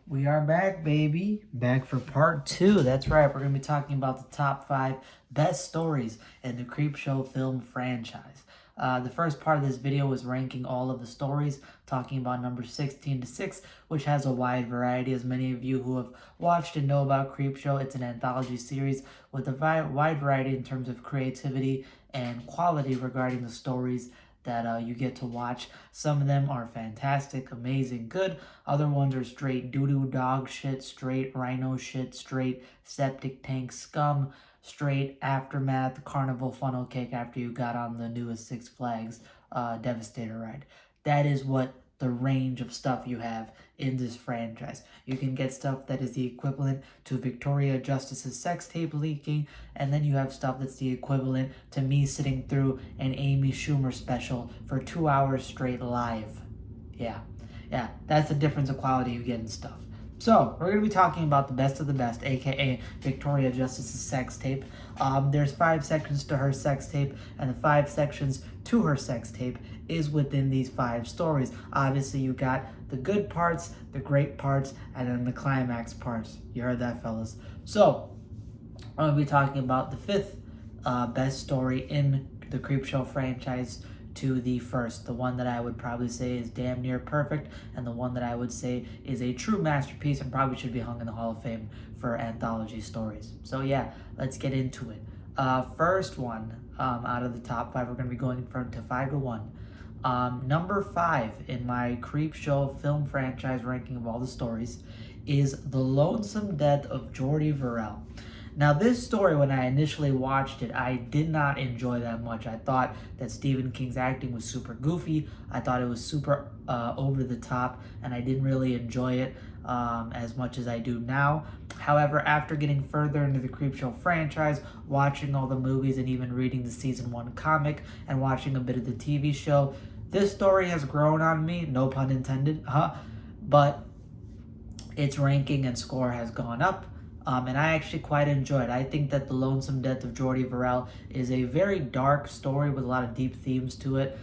We are back, baby. Back for part two. That's right. We're going to be talking about the top 5 best stories in the Creepshow film franchise. The first part of this video was ranking all of the stories, talking about number 16 to 6, which has a wide variety. As many of you who have watched and know about Creepshow, it's an anthology series with a wide variety in terms of creativity and quality regarding the stories that you get to watch. Some of them are fantastic, amazing, good. Other ones are straight doo-doo dog shit, straight rhino shit, straight septic tank scum, straight aftermath carnival funnel cake after you got on the newest Six Flags Devastator ride. That is what the range of stuff you have in this franchise. You can get stuff that is the equivalent to Victoria Justice's sex tape leaking, and then you have stuff that's the equivalent to me sitting through an Amy Schumer special for 2 hours straight live. Yeah, that's the difference of quality you get in stuff. So, we're going to be talking about the best of the best, aka Victoria Justice's sex tape. There's 5 sections to her sex tape, and the 5 sections to her sex tape is within these 5 stories. Obviously, you got the good parts, the great parts, and then the climax parts. You heard that, fellas. So, I'm going to be talking about the 5th best story in the Creepshow franchise to the first, the one that I would probably say is damn near perfect, and the one that I would say is a true masterpiece and probably should be hung in the Hall of Fame for anthology stories. So yeah, let's get into it. First one out of the top 5, we're going to be going from to 5 to 1. Number 5 in my Creepshow film franchise ranking of all the stories is The Lonesome Death of Jordy Verrell. Now, this story, when I initially watched it, I did not enjoy that much. I thought that Stephen King's acting was super goofy. I thought it was super over the top, and I didn't really enjoy it as much as I do now. However, after getting further into the Creepshow franchise, watching all the movies and even reading the season 1 comic and watching a bit of the TV show, this story has grown on me, no pun intended, but its ranking and score has gone up. And I actually quite enjoy it. I think that The Lonesome Death of Jordy Verrell is a very dark story with a lot of deep themes to it.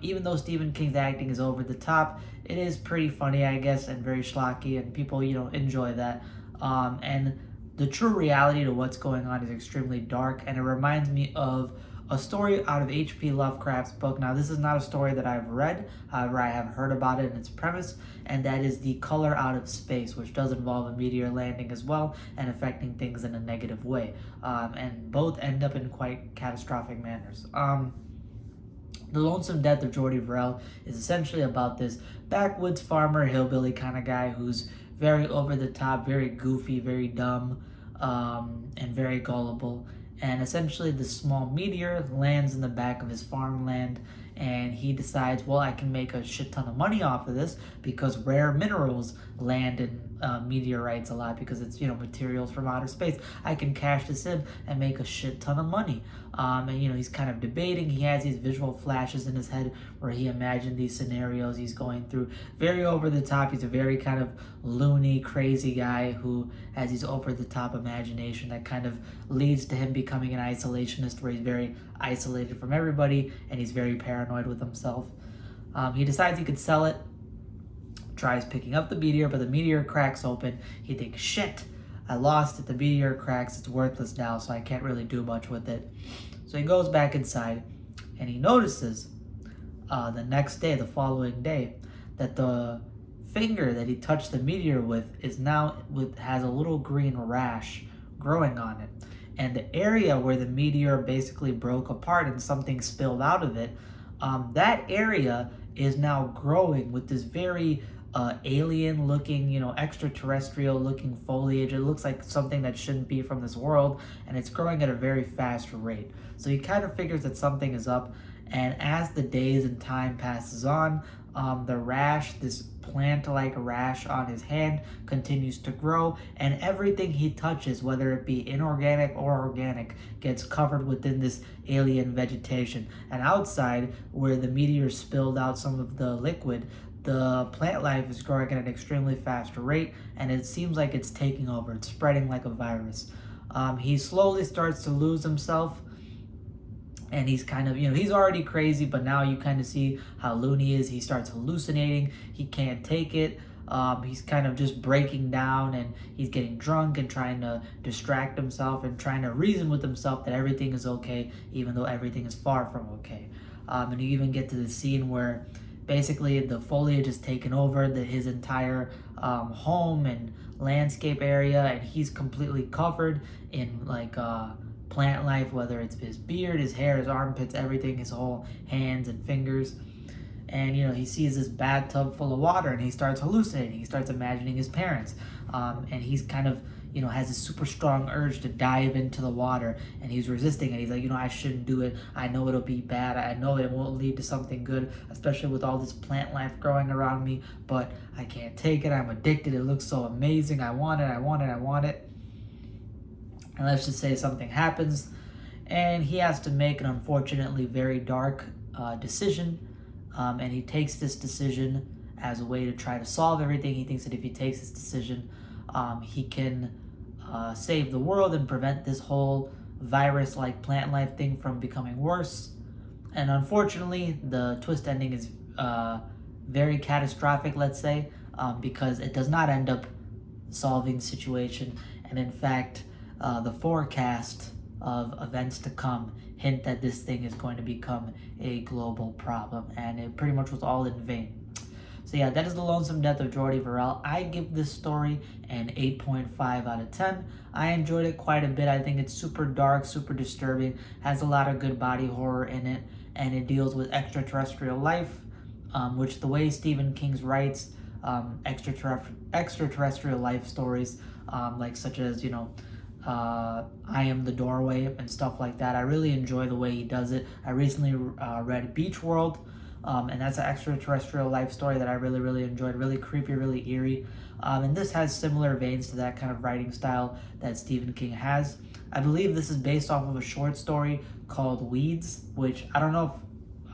Even though Stephen King's acting is over the top, it is pretty funny, I guess, and very schlocky, and people, enjoy that. And the true reality to what's going on is extremely dark, and it reminds me of a story out of H.P. Lovecraft's book. Now, this is not a story that I've read, however, I have heard about it and its premise, and that is The Color Out of Space, which does involve a meteor landing as well and affecting things in a negative way. And both end up in quite catastrophic manners. The Lonesome Death of Jordy Verrell is essentially about this backwoods farmer, hillbilly kind of guy who's very over the top, very goofy, very dumb, and very gullible. And essentially this small meteor lands in the back of his farmland, and he decides, well, I can make a shit ton of money off of this because rare minerals land in meteorites a lot because it's, materials from outer space. I can cash this in and make a shit ton of money. And, he's kind of debating. He has these visual flashes in his head where he imagined these scenarios he's going through. Very over the top. He's a very kind of loony, crazy guy who has these over the top imagination that kind of leads to him becoming an isolationist where he's very isolated from everybody and he's very paranoid with himself. He decides he could sell it, tries picking up the meteor, but the meteor cracks open. He thinks, shit, I lost it. The meteor cracks. It's worthless now, so I can't really do much with it. So he goes back inside, and he notices the next day, the following day, that the finger that he touched the meteor with has a little green rash growing on it. And the area where the meteor basically broke apart and something spilled out of it, that area is now growing with this very alien looking, extraterrestrial looking foliage. It looks like something that shouldn't be from this world, and it's growing at a very fast rate. So he kind of figures that something is up, and as the days and time passes on, the rash, this plant-like rash on his hand, continues to grow, and everything he touches, whether it be inorganic or organic, gets covered within this alien vegetation. And outside, where the meteor spilled out some of the liquid, the plant life is growing at an extremely fast rate, and it seems like it's taking over. It's spreading like a virus. He slowly starts to lose himself, and he's kind of, he's already crazy, but now you kind of see how loony he is. He starts hallucinating. He can't take it. He's kind of just breaking down, and he's getting drunk and trying to distract himself and trying to reason with himself that everything is okay, even though everything is far from okay. And you even get to the scene where basically the foliage is taken over his entire home and landscape area, and he's completely covered in like plant life, whether it's his beard, his hair, his armpits, everything, his whole hands and fingers. And he sees this bathtub full of water, and he starts hallucinating. He starts imagining his parents, and he's kind of has a super strong urge to dive into the water, and he's resisting it. He's like, I shouldn't do it. I know it'll be bad. I know it won't lead to something good, especially with all this plant life growing around me, but I can't take it. I'm addicted. It looks so amazing. I want it. I want it. I want it. And let's just say something happens, and he has to make an unfortunately very dark decision, and he takes this decision as a way to try to solve everything. He thinks that if he takes this decision, he can save the world and prevent this whole virus-like plant life thing from becoming worse. And unfortunately, the twist ending is very catastrophic, let's say, because it does not end up solving the situation. And in fact, the forecast of events to come hint that this thing is going to become a global problem, and it pretty much was all in vain. So yeah, that is The Lonesome Death of Jordy Verrell. I give this story an 8.5 out of 10. I enjoyed it quite a bit. I think it's super dark, super disturbing, has a lot of good body horror in it, and it deals with extraterrestrial life, which the way Stephen King writes extraterrestrial life stories, like such as, I Am the Doorway and stuff like that. I really enjoy the way he does it. I recently read Beach World, and that's an extraterrestrial life story that I really, really enjoyed. Really creepy, really eerie. And this has similar veins to that kind of writing style that Stephen King has. I believe this is based off of a short story called Weeds, which I don't know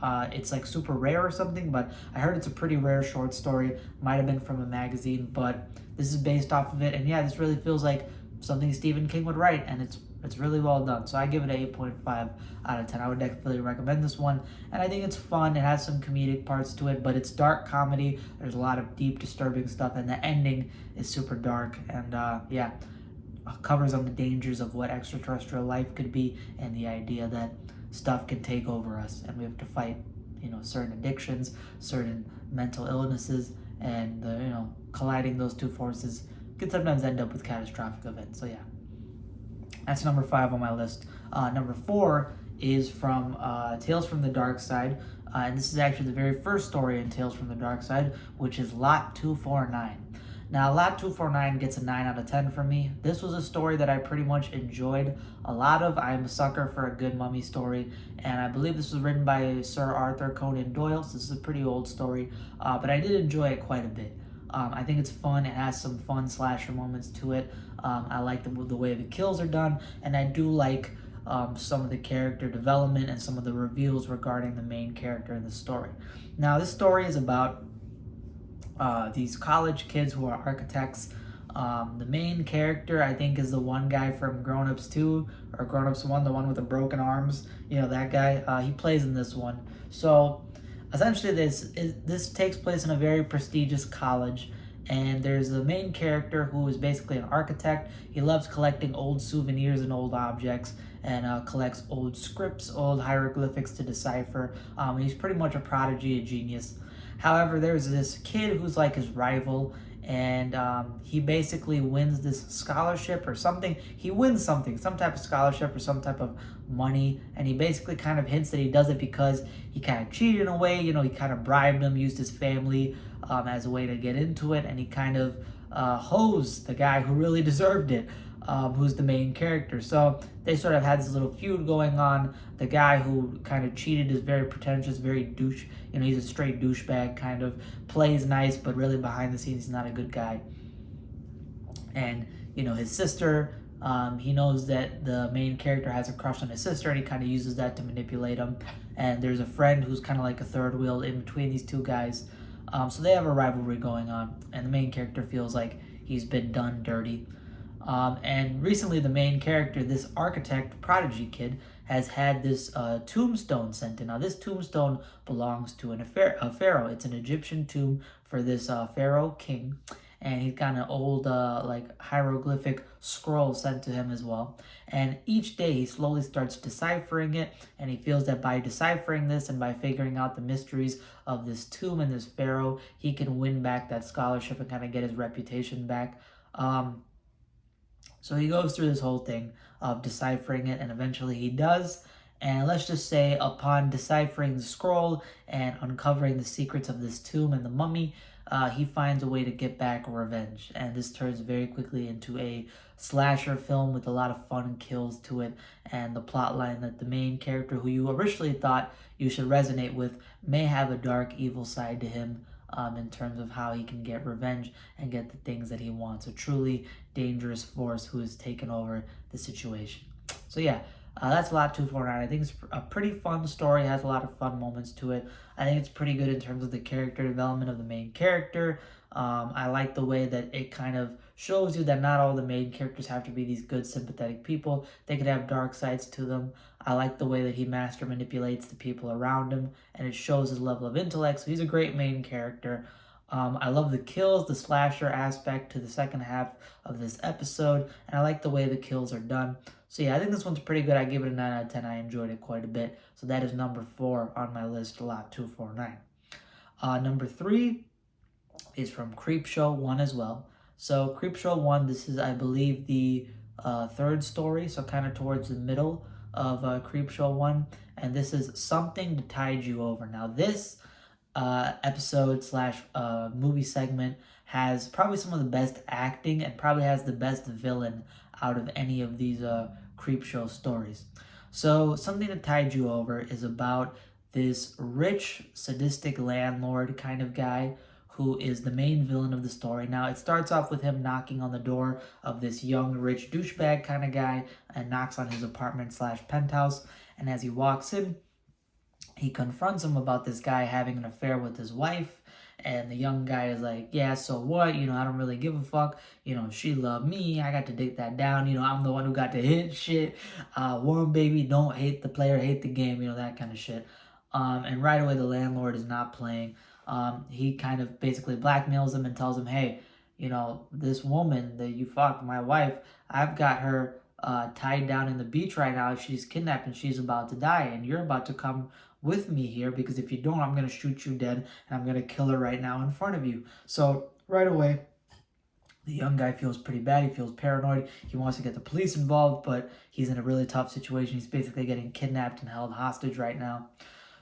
if it's like super rare or something, but I heard it's a pretty rare short story. Might have been from a magazine, but this is based off of it. And yeah, this really feels like something Stephen King would write, and it's really well done. So I give it an 8.5 out of 10. I would definitely recommend this one, and I think it's fun. It has some comedic parts to it, but it's dark comedy. There's a lot of deep, disturbing stuff, and the ending is super dark, and yeah, covers on the dangers of what extraterrestrial life could be, and the idea that stuff can take over us, and we have to fight, certain addictions, certain mental illnesses, and colliding those two forces could sometimes end up with catastrophic events. So yeah, that's number 5 on my list. Number 4 is from Tales from the Dark Side, and this is actually the very first story in Tales from the Dark Side, which is Lot 249. Now, Lot 249 gets a 9 out of 10 from me. This was a story that I pretty much enjoyed a lot of. I'm a sucker for a good mummy story, and I believe this was written by Sir Arthur Conan Doyle, so this is a pretty old story, but I did enjoy it quite a bit. I think it's fun. It has some fun slasher moments to it. I like the way the kills are done, and I do like some of the character development and some of the reveals regarding the main character in the story. Now, this story is about these college kids who are architects. The main character, I think, is the one guy from Grown Ups 2 or Grown Ups 1, the one with the broken arms. That guy. He plays in this one. So essentially, this takes place in a very prestigious college, and there's the main character who is basically an architect. He loves collecting old souvenirs and old objects, and collects old scripts, old hieroglyphics to decipher. He's pretty much a prodigy, a genius. However, there's this kid who's like his rival, and he basically wins this scholarship or something. He wins something, some type of scholarship or some type of money, and he basically kind of hints that he does it because he kind of cheated in a way. He kind of bribed him, used his family as a way to get into it, and he kind of hosed the guy who really deserved it, who's the main character. So they sort of had this little feud going on. The guy who kind of cheated is very pretentious, very douche. He's a straight douchebag, kind of plays nice, but really behind the scenes, he's not a good guy. And, his sister, he knows that the main character has a crush on his sister, and he kind of uses that to manipulate him. And there's a friend who's kind of like a third wheel in between these two guys. So they have a rivalry going on, and the main character feels like he's been done dirty. And recently the main character, this architect prodigy kid, has had this tombstone sent in. Now, this tombstone belongs to a pharaoh. It's an Egyptian tomb for this pharaoh king, and he's got an old like hieroglyphic scroll sent to him as well. And each day he slowly starts deciphering it, and he feels that by deciphering this and by figuring out the mysteries of this tomb and this pharaoh, he can win back that scholarship and kind of get his reputation back. So he goes through this whole thing of deciphering it, and eventually he does. And let's just say, upon deciphering the scroll and uncovering the secrets of this tomb and the mummy, he finds a way to get back revenge. And this turns very quickly into a slasher film with a lot of fun kills to it, and the plot line that the main character, who you originally thought you should resonate with, may have a dark, evil side to him. In terms of how he can get revenge and get the things that he wants. A truly dangerous force who has taken over the situation. So yeah, that's Lot 249. I think it's a pretty fun story. It has a lot of fun moments to it. I think it's pretty good in terms of the character development of the main character. I like the way that it kind of shows you that not all the main characters have to be these good, sympathetic people. They could have dark sides to them. I like the way that he master manipulates the people around him, and it shows his level of intellect. So he's a great main character. I love the kills, the slasher aspect to the second half of this episode, and I like the way the kills are done. So yeah, I think this one's pretty good. I give it a 9 out of 10. I enjoyed it quite a bit. So that is number 4 on my list, Lot 249. Number 3 is from Creepshow 1 as well. So Creepshow 1, this is, I believe, the third story, so kind of towards the middle of Creepshow 1, and this is Something to Tide You Over. Now, this episode slash movie segment has probably some of the best acting and probably has the best villain out of any of these Creepshow stories. So Something to Tide You Over is about this rich, sadistic landlord kind of guy who is the main villain of the story. Now, it starts off with him knocking on the door of this young, rich douchebag kind of guy and knocks on his apartment slash penthouse. And as he walks in, he confronts him about this guy having an affair with his wife. And the young guy is like, yeah, so what? I don't really give a fuck. She loved me. I got to dig that down. I'm the one who got to hit shit. Warm baby, don't hate the player, hate the game, that kind of shit. And right away, the landlord is not playing. He kind of basically blackmails him and tells him, hey, this woman that you fucked, my wife, I've got her tied down in the beach right now. She's kidnapped and she's about to die. And you're about to come with me here, because if you don't, I'm going to shoot you dead and I'm going to kill her right now in front of you. So right away, the young guy feels pretty bad. He feels paranoid. He wants to get the police involved, but he's in a really tough situation. He's basically getting kidnapped and held hostage right now.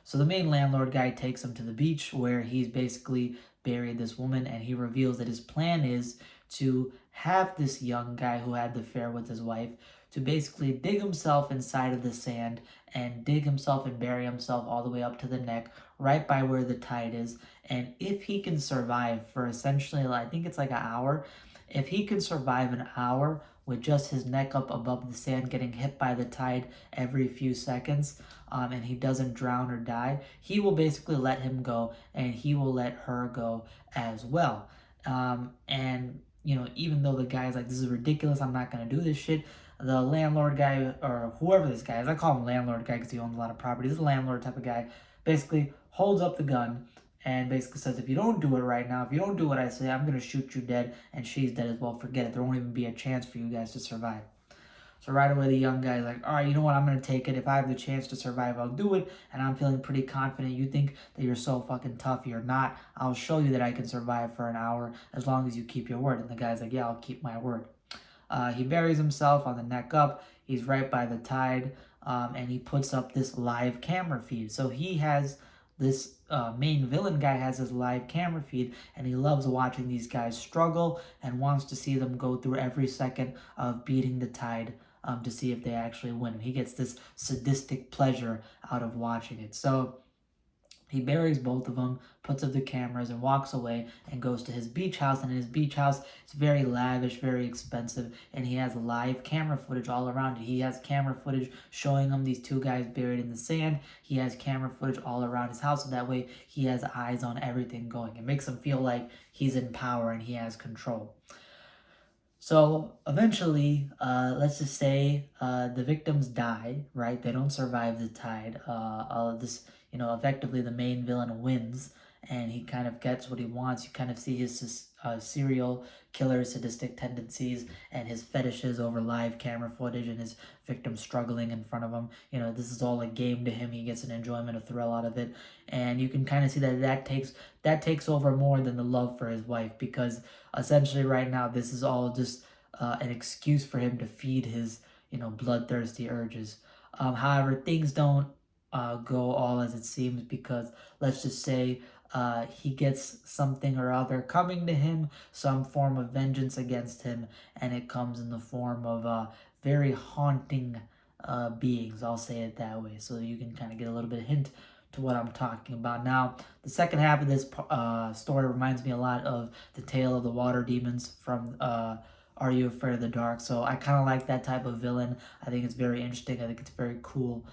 So the main landlord guy takes him to the beach where he's basically buried this woman, and he reveals that his plan is to have this young guy who had the affair with his wife to basically dig himself inside of the sand and dig himself and bury himself all the way up to the neck, right by where the tide is. And if he can survive for essentially, I think it's like an hour, if he can survive an hour with just his neck up above the sand, getting hit by the tide every few seconds, and he doesn't drown or die, he will basically let him go, and he will let her go as well. And even though the guy's like, this is ridiculous, I'm not going to do this shit, the landlord guy, or whoever this guy is, I call him landlord guy because he owns a lot of property, he's a landlord type of guy, basically holds up the gun and basically says, if you don't do it right now, if you don't do what I say, I'm going to shoot you dead, and she's dead as well. Forget it. There won't even be a chance for you guys to survive. So right away, the young guy's like, all right, you know what? I'm going to take it. If I have the chance to survive, I'll do it. And I'm feeling pretty confident. You think that you're so fucking tough. You're not. I'll show you that I can survive for an hour as long as you keep your word. And the guy's like, yeah, I'll keep my word. He buries himself on the neck up. He's right by the tide. And he puts up this live camera feed. So he has this main villain guy has his live camera feed, and he loves watching these guys struggle and wants to see them go through every second of beating the tide to see if they actually win. And he gets this sadistic pleasure out of watching it. So he buries both of them, puts up the cameras, and walks away and goes to his beach house. And in his beach house, it's very lavish, very expensive, and he has live camera footage all around it. He has camera footage showing him these two guys buried in the sand. He has camera footage all around his house, so that way he has eyes on everything going. It makes him feel like he's in power and he has control. So eventually, let's just say the victims die, right? They don't survive the tide. All of this, effectively the main villain wins, and he kind of gets what he wants. You kind of see his serial killer sadistic tendencies and his fetishes over live camera footage and his victims struggling in front of him. This is all a game to him. He gets an enjoyment, a thrill out of it, and you can kind of see that takes over more than the love for his wife, because essentially right now this is all just an excuse for him to feed his bloodthirsty urges. However, things don't go all as it seems, because let's just say he gets something or other coming to him, some form of vengeance against him, and it comes in the form of very haunting beings. I'll say it that way, so you can kind of get a little bit of hint to what I'm talking about. Now, the second half of this story reminds me a lot of the Tale of the Water Demons from Are You Afraid of the Dark? So I kind of like that type of villain. I think it's very interesting. I think it's very cool.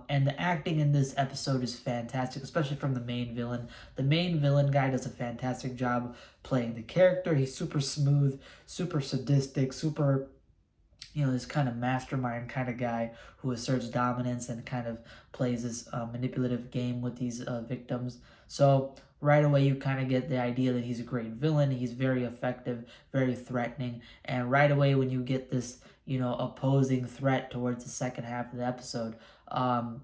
And the acting in this episode is fantastic, especially from the main villain. The main villain guy does a fantastic job playing the character. He's super smooth, super sadistic, super this kind of mastermind kind of guy who asserts dominance and kind of plays this manipulative game with these victims. So right away you kind of get the idea that he's a great villain. He's very effective, very threatening, and right away when you get this opposing threat towards the second half of the episode,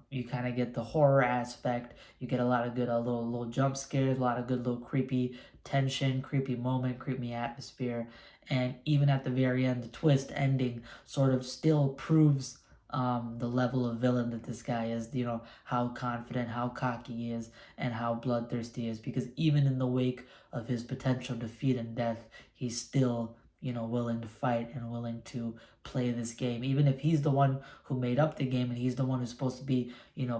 you kind of get the horror aspect. You get a lot of good little jump scares, a lot of good little creepy tension, creepy moment, creepy atmosphere. And even at the very end, the twist ending sort of still proves the level of villain that this guy is, how confident, how cocky he is, and how bloodthirsty he is. Because even in the wake of his potential defeat and death, he's still, willing to fight and willing to play this game. Even if he's the one who made up the game and he's the one who's supposed to be,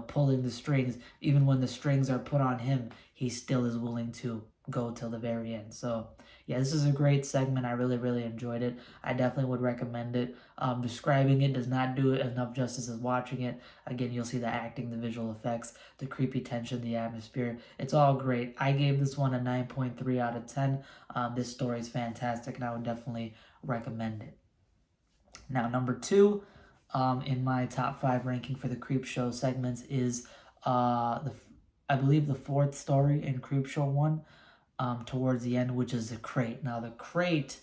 pulling the strings, even when the strings are put on him, he still is willing to go till the very end. So yeah, this is a great segment. I really, really enjoyed it. I definitely would recommend it. Describing it does not do it enough justice as watching it. Again, you'll see the acting, the visual effects, the creepy tension, the atmosphere. It's all great. I gave this one a 9.3 out of 10. This story is fantastic, and I would definitely recommend it. Now, number two in my top 5 ranking for the Creepshow segments is I believe the fourth story in Creepshow 1. Towards the end, which is the crate. Now, the crate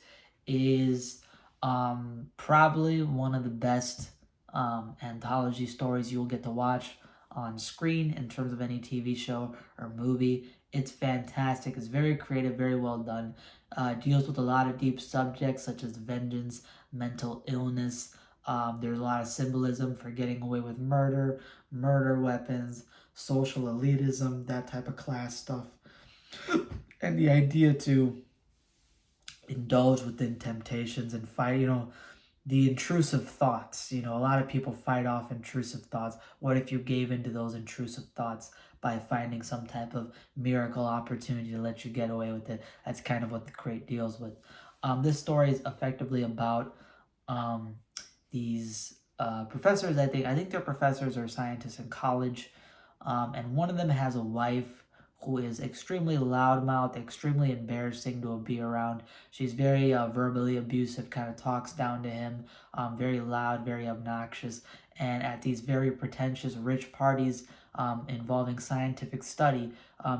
is probably one of the best anthology stories you'll get to watch on screen in terms of any TV show or movie. It's fantastic. It's very creative, very well done. Deals with a lot of deep subjects such as vengeance, mental illness. There's a lot of symbolism for getting away with murder, murder weapons, social elitism, that type of class stuff. And the idea to indulge within temptations and fight, the intrusive thoughts. A lot of people fight off intrusive thoughts. What if you gave into those intrusive thoughts by finding some type of miracle opportunity to let you get away with it? That's kind of what the crate deals with. This story is effectively about these professors. I think they're professors or scientists in college, and one of them has a wife who is extremely loudmouth, extremely embarrassing to be around. She's very verbally abusive, kind of talks down to him, very loud, very obnoxious. And at these very pretentious, rich parties involving scientific study,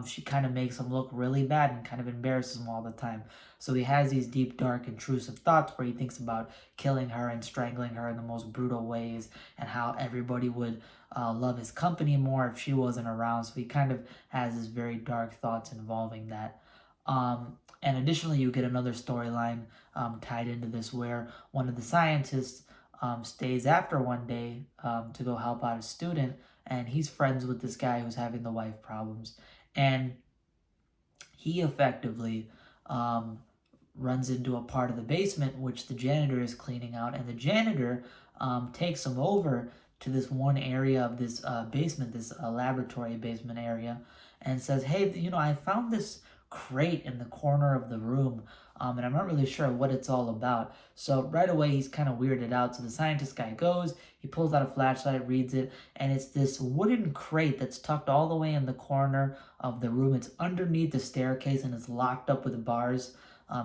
she kind of makes him look really bad and kind of embarrasses him all the time. So he has these deep, dark, intrusive thoughts where he thinks about killing her and strangling her in the most brutal ways, and how everybody would love his company more if she wasn't around. So he kind of has this very dark thoughts involving that. And additionally, you get another storyline tied into this where one of the scientists stays after one day to go help out a student, and he's friends with this guy who's having the wife problems. And he effectively runs into a part of the basement which the janitor is cleaning out, and the janitor takes him over to this one area of this basement, this laboratory basement area, and says, hey, I found this crate in the corner of the room, and I'm not really sure what it's all about. So right away, he's kind of weirded out. So the scientist guy goes, he pulls out a flashlight, reads it, and it's this wooden crate that's tucked all the way in the corner of the room. It's underneath the staircase, and it's locked up with bars.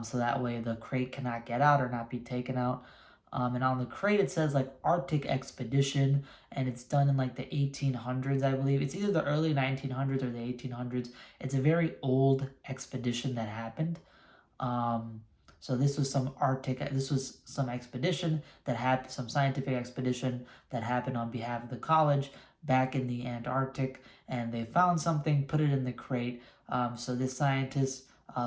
so that way the crate cannot get out or not be taken out. And on the crate it says like Arctic Expedition, and it's done in like the 1800s, I believe. It's either the early 1900s or the 1800s. It's a very old expedition that happened. So this was some expedition that happened, some scientific expedition that happened on behalf of the college back in the Antarctic, and they found something, put it in the crate. So this scientist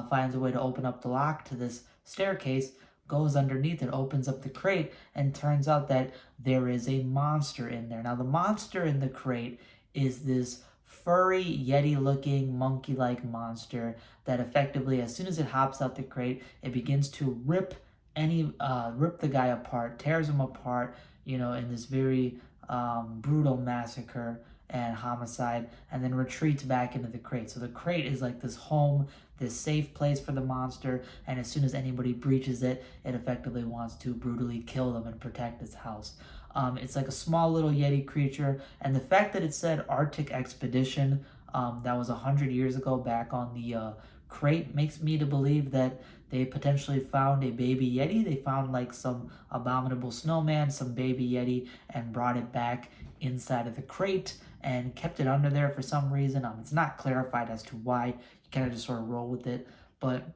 finds a way to open up the lock to this staircase, goes underneath it, opens up the crate, and turns out that there is a monster in there. Now the monster in the crate is this furry, yeti-looking, monkey-like monster that effectively, as soon as it hops out the crate, it begins to rip the guy apart, tears him apart, in this very brutal massacre and homicide, and then retreats back into the crate. So the crate is like this home, this safe place for the monster, and as soon as anybody breaches it, it effectively wants to brutally kill them and protect its house. It's like a small little yeti creature, and the fact that it said Arctic Expedition, that was 100 years ago back on the crate, makes me to believe that they potentially found a baby yeti. They found like some abominable snowman, some baby yeti, and brought it back inside of the crate and kept it under there for some reason. It's not clarified as to why. You kind of just sort of roll with it, but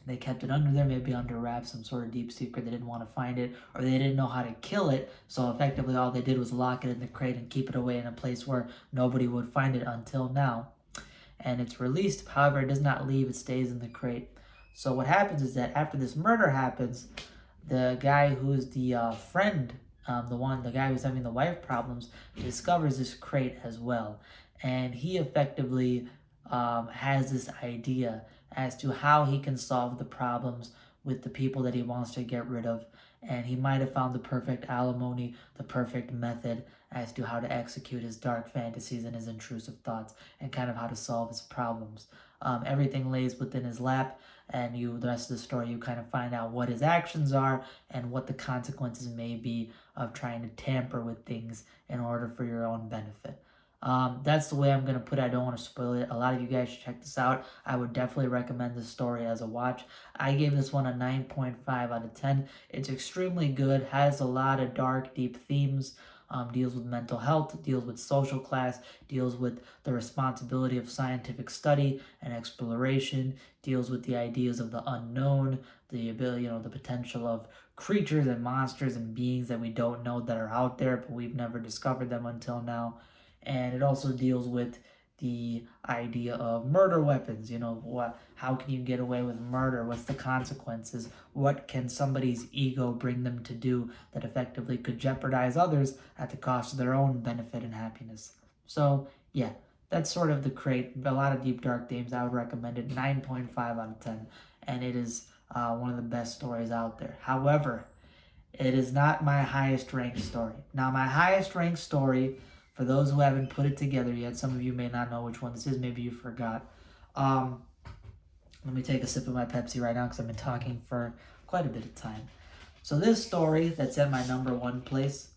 they kept it under there, maybe under wraps, some sort of deep secret. They didn't want to find it, or they didn't know how to kill it, so effectively all they did was lock it in the crate and keep it away in a place where nobody would find it until now. And it's released, however, it does not leave, it stays in the crate. So what happens is that after this murder happens, the guy who's the friend, the guy who's having the wife problems, discovers this crate as well. And he effectively has this idea as to how he can solve the problems with the people that he wants to get rid of. And he might have found the perfect alimony, the perfect method as to how to execute his dark fantasies and his intrusive thoughts, and kind of how to solve his problems. Everything lays within his lap, and the rest of the story, you kind of find out what his actions are and what the consequences may be of trying to tamper with things in order for your own benefit. That's the way I'm going to put it. I don't want to spoil it. A lot of you guys should check this out. I would definitely recommend this story as a watch. I gave this one a 9.5 out of 10. It's extremely good, has a lot of dark, deep themes, deals with mental health, deals with social class, deals with the responsibility of scientific study and exploration, deals with the ideas of the unknown, the ability, the potential of creatures and monsters and beings that we don't know that are out there, but we've never discovered them until now. And it also deals with the idea of murder weapons. How can you get away with murder? What's the consequences? What can somebody's ego bring them to do that effectively could jeopardize others at the cost of their own benefit and happiness? So yeah, that's sort of the crate. A lot of deep, dark themes. I would recommend it. 9.5 out of 10. And it is one of the best stories out there. However, it is not my highest ranked story. Now, my highest ranked story, for those who haven't put it together yet, some of you may not know which one this is. Maybe you forgot. Let me take a sip of my Pepsi right now because I've been talking for quite a bit of time. So this story that's at my number one place,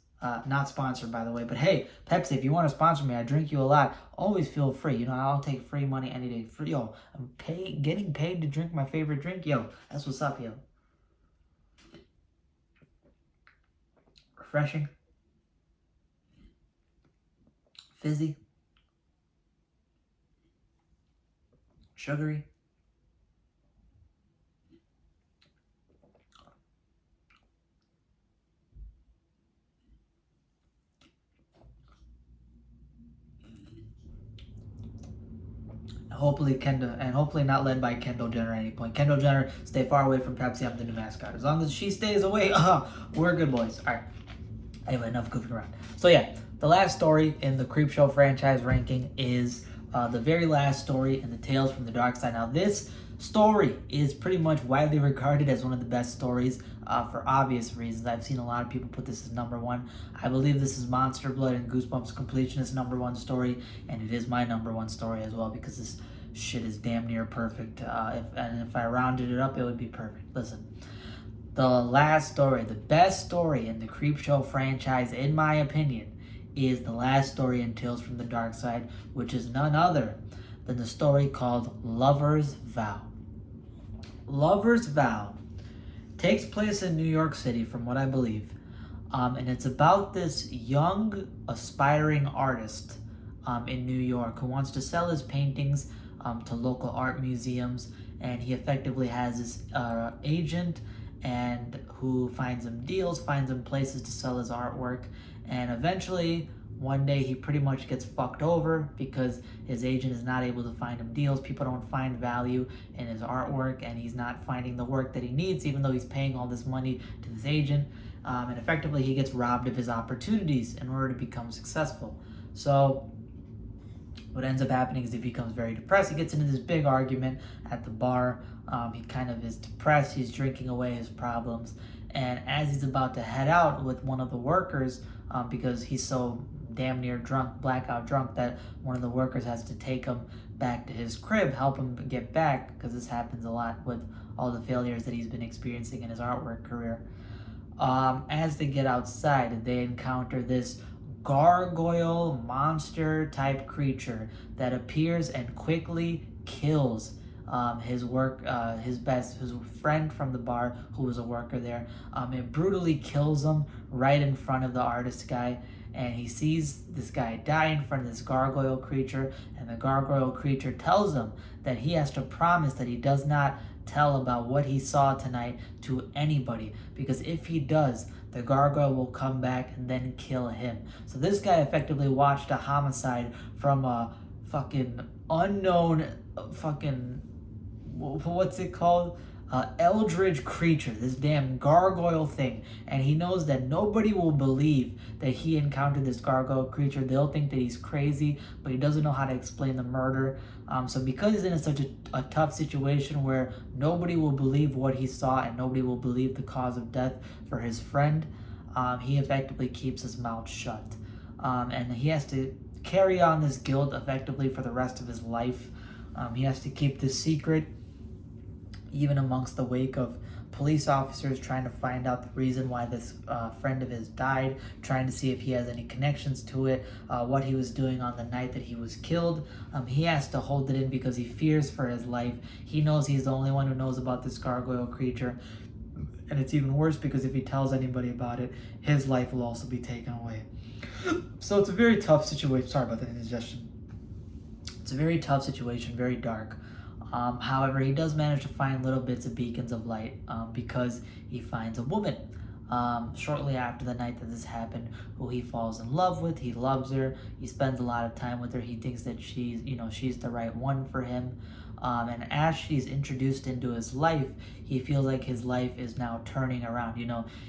not sponsored by the way, but hey, Pepsi, if you want to sponsor me, I drink you a lot. Always feel free. I'll take free money any day. Free, yo, I'm getting paid to drink my favorite drink. Yo, that's what's up, yo. Refreshing. Fizzy, sugary, hopefully not led by Kendall Jenner at any point. Kendall Jenner, stay far away from Pepsi. I'm the new mascot. As long as she stays away, we're good boys. All right. Anyway, enough goofing around. So yeah, the last story in the Creepshow franchise ranking is the very last story in the Tales from the Dark Side. Now, this story is pretty much widely regarded as one of the best stories for obvious reasons. I've seen a lot of people put this as number one. I believe this is Monster Blood and Goosebumps Completionist number one story, and it is my number one story as well because this shit is damn near perfect. If I rounded it up, it would be perfect. Listen. The last story, the best story in the Creepshow franchise, in my opinion, is the last story in Tales from the Dark Side, which is none other than the story called Lover's Vow. Lover's Vow takes place in New York City, from what I believe. And it's about this young, aspiring artist in New York who wants to sell his paintings to local art museums. And he effectively has this agent and who finds him deals, finds him places to sell his artwork. And eventually, one day he pretty much gets fucked over because his agent is not able to find him deals. People don't find value in his artwork, and he's not finding the work that he needs, even though he's paying all this money to this agent. And effectively, he gets robbed of his opportunities in order to become successful. So what ends up happening is he becomes very depressed. He gets into this big argument at the bar. He kind of is depressed. He's drinking away his problems. And as he's about to head out with one of the workers, because he's so damn near drunk, blackout drunk, that one of the workers has to take him back to his crib, help him get back, because this happens a lot with all the failures that he's been experiencing in his artwork career. As they get outside, they encounter this gargoyle monster type creature that appears and quickly kills his friend from the bar who was a worker there. It brutally kills him right in front of the artist guy, and he sees this guy die in front of this gargoyle creature, and the gargoyle creature tells him that he has to promise that he does not tell about what he saw tonight to anybody, because if he does, the gargoyle will come back and then kill him. So this guy effectively watched a homicide from a fucking unknown what's it called? Eldritch creature, this damn gargoyle thing. And he knows that nobody will believe that he encountered this gargoyle creature. They'll think that he's crazy, but he doesn't know how to explain the murder. So because he's in such a tough situation where nobody will believe what he saw and nobody will believe the cause of death for his friend, he effectively keeps his mouth shut. And he has to carry on this guilt effectively for the rest of his life. He has to keep this secret, even amongst the wake of police officers trying to find out the reason why this friend of his died, trying to see if he has any connections to it, what he was doing on the night that he was killed. He has to hold it in because he fears for his life. He knows he's the only one who knows about this gargoyle creature. And it's even worse because if he tells anybody about it, his life will also be taken away. So it's a very tough situation. Sorry about that indigestion. It's a very tough situation, very dark. However, he does manage to find little bits of beacons of light because he finds a woman shortly after the night that this happened who he falls in love with. He loves her. He spends a lot of time with her. He thinks that she's the right one for him. And as she's introduced into his life, he feels like his life is now turning around.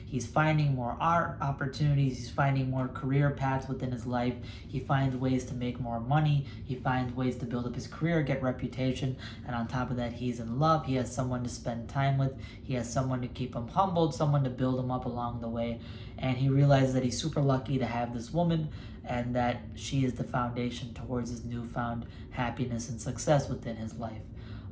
He's finding more art opportunities. He's finding more career paths within his life. He finds ways to make more money. He finds ways to build up his career, get reputation. And on top of that, he's in love. He has someone to spend time with. He has someone to keep him humbled, someone to build him up along the way. And he realizes that he's super lucky to have this woman and that she is the foundation towards his newfound happiness and success within his life.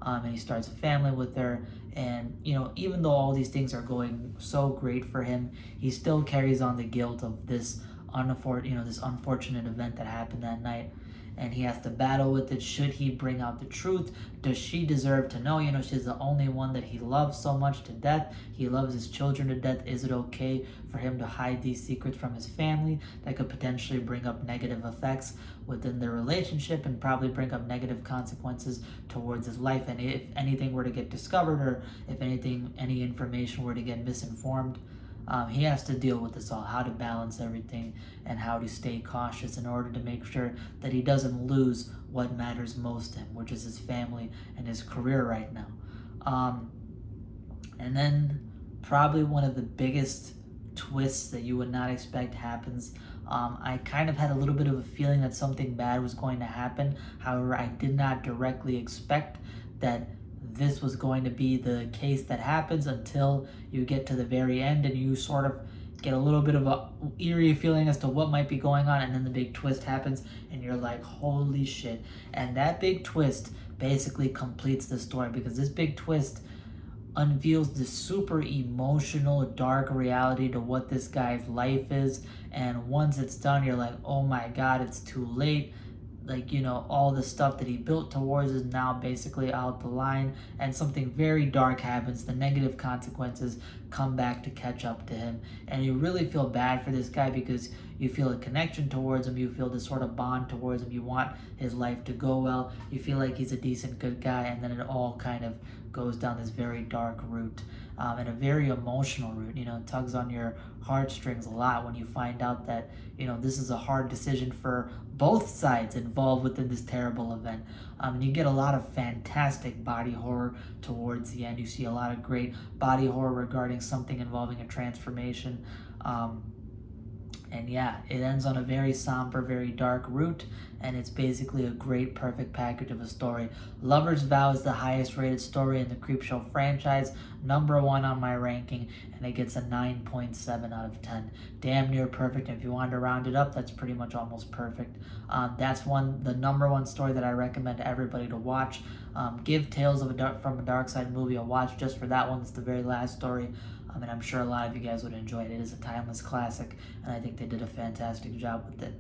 And he starts a family with her. And, even though all these things are going so great for him, he still carries on the guilt of this unfortunate event that happened that night. And he has to battle with it. Should he bring out the truth? Does she deserve to know? She's the only one that he loves so much to death. He loves his children to death. Is it okay for him to hide these secrets from his family that could potentially bring up negative effects within their relationship and probably bring up negative consequences towards his life? And if anything were to get discovered, or if any information were to get misinformed, he has to deal with this all, how to balance everything and how to stay cautious in order to make sure that he doesn't lose what matters most to him, which is his family and his career right now. And then probably one of the biggest twists that you would not expect happens. I kind of had a little bit of a feeling that something bad was going to happen. However, I did not directly expect that this was going to be the case that happens until you get to the very end and you sort of get a little bit of a eerie feeling as to what might be going on, and then the big twist happens and you're like, holy shit. And that big twist basically completes the story, because this big twist unveils this super emotional, dark reality to what this guy's life is. And once it's done, you're like, oh my god, it's too late. like, you know, all the stuff that he built towards is now basically out the line, and something very dark happens. The negative consequences come back to catch up to him, and you really feel bad for this guy because you feel a connection towards him. You feel this sort of bond towards him. You want his life to go well. You feel like he's a decent, good guy, and then it all kind of goes down this very dark route, and a very emotional route. You know, it tugs on your heartstrings a lot when you find out that, you know, this is a hard decision for both sides involved within this terrible event. And you get a lot of fantastic body horror towards the end. You see a lot of great body horror regarding something involving a transformation. And yeah, it ends on a very somber, very dark route, and it's basically a great, perfect package of a story. Lover's Vow is the highest rated story in the Creepshow franchise, #1 on my ranking, and it gets a 9.7 out of 10. Damn near perfect. If you wanted to round it up, that's pretty much almost perfect. That's the #1 story that I recommend everybody to watch. Give Tales from a Dark Side movie a watch just for that one. It's the very last story. And I'm sure a lot of you guys would enjoy it. It is a timeless classic, and I think they did a fantastic job with it.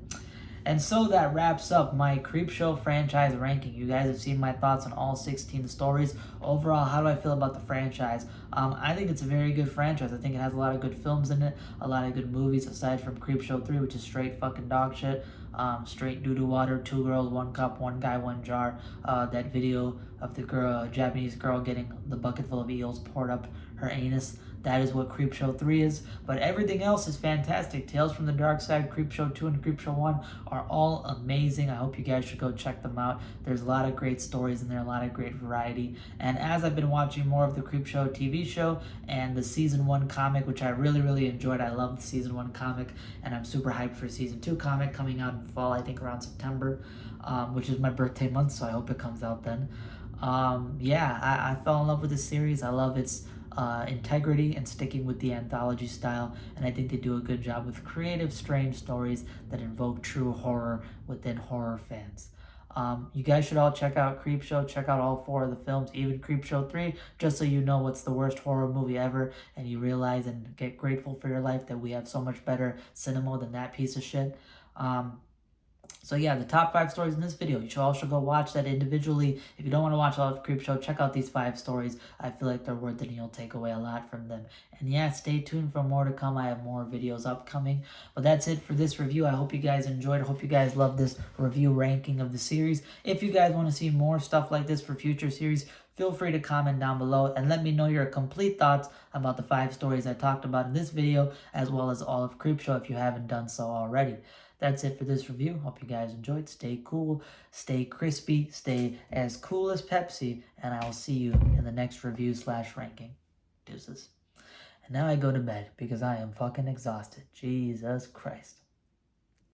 And so that wraps up my Creepshow franchise ranking. You guys have seen my thoughts on all 16 stories. Overall, how do I feel about the franchise? I think it's a very good franchise. I think it has a lot of good films in it, a lot of good movies, aside from Creepshow 3, which is straight fucking dog shit. Straight doo-doo water, 2 girls, 1 cup, 1 guy, 1 jar. That video of the girl, Japanese girl getting the bucket full of eels poured up her anus. That is what Creepshow 3 is. But everything else is fantastic. Tales from the Dark Side, Creepshow 2, and Creepshow 1 are all amazing. I hope you guys should go check them out. There's a lot of great stories in there, a lot of great variety. And as I've been watching more of the Creepshow TV show and the Season 1 comic, which I really, really enjoyed. I love the Season 1 comic, and I'm super hyped for Season 2 comic coming out in fall, I think around September, which is my birthday month, so I hope it comes out then. Yeah, I fell in love with this series. I love its integrity and sticking with the anthology style, and I think they do a good job with creative, strange stories that invoke true horror within horror fans. You guys should all check out Creepshow, check out all 4 of the films, even Creepshow 3, just so you know what's the worst horror movie ever, and you realize and get grateful for your life that we have so much better cinema than that piece of shit. So yeah, the top 5 stories in this video. You should also go watch that individually. If you don't want to watch all of Creepshow, check out these 5 stories. I feel like they're worth it and you'll take away a lot from them. And yeah, stay tuned for more to come. I have more videos upcoming. But that's it for this review. I hope you guys enjoyed. I hope you guys love this review ranking of the series. If you guys want to see more stuff like this for future series, feel free to comment down below and let me know your complete thoughts about the 5 stories I talked about in this video, as well as all of Creepshow if you haven't done so already. That's it for this review. Hope you guys enjoyed. Stay cool, stay crispy, stay as cool as Pepsi, and I will see you in the next review/ranking. Deuces. And now I go to bed because I am fucking exhausted. Jesus Christ.